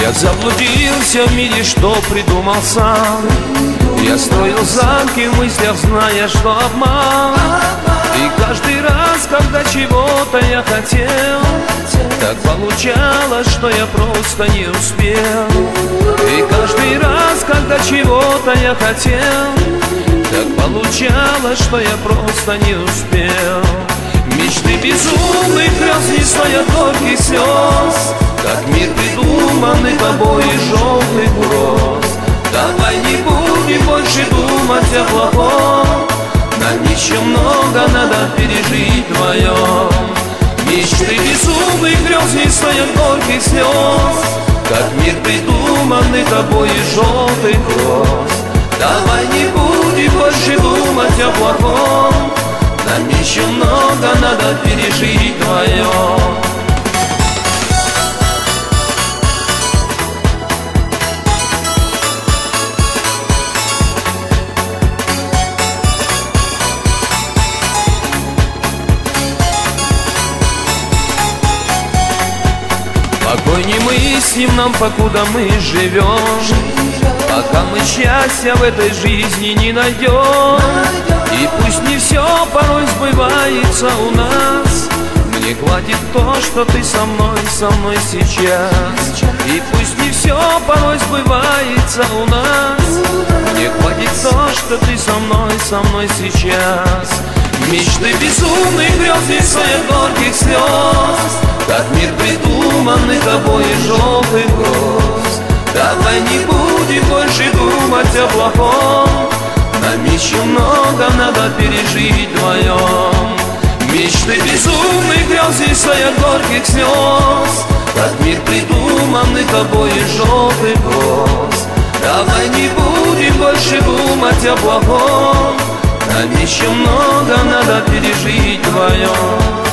Я заблудился в мире, что придумал сам. Я строил замки в мыслях, зная, что обман. И каждый раз, когда чего-то я хотел, так получалось, что я просто не успел. И каждый раз, когда чего-то я хотел, так получалось, что я просто не успел. Мечты безумных грез, не стоят горьких слез, как мир придуманный тобой из желтых роз. Давай не будем больше думать о плохом, нам еще много надо пережить вдвоем. Мечты безумных грез, не стоят горьких слез, как мир придуманный тобой из желтых роз. Давай не будем больше думать о плохом, нам еще много надо пережить вдвоем. Покой не мыслим нам, покуда мы живем, пока мы счастья в этой жизни не найдем. И пусть не все порой сбывается у нас, мне хватит то, что ты со мной сейчас. И пусть не все порой сбывается у нас, мне хватит то, что ты со мной сейчас. Мечты безумных грез, не стоят горьких слез, как мир придуманный тобой из желтых роз. Давай не будем больше думать о плохом, нам еще много надо пережить вдвоем. Мечты безумных грез, не стоят горьких слез, как мир придуманный тобой из желтых роз. Давай не будем больше думать о плохом, нам еще много надо пережить вдвоем.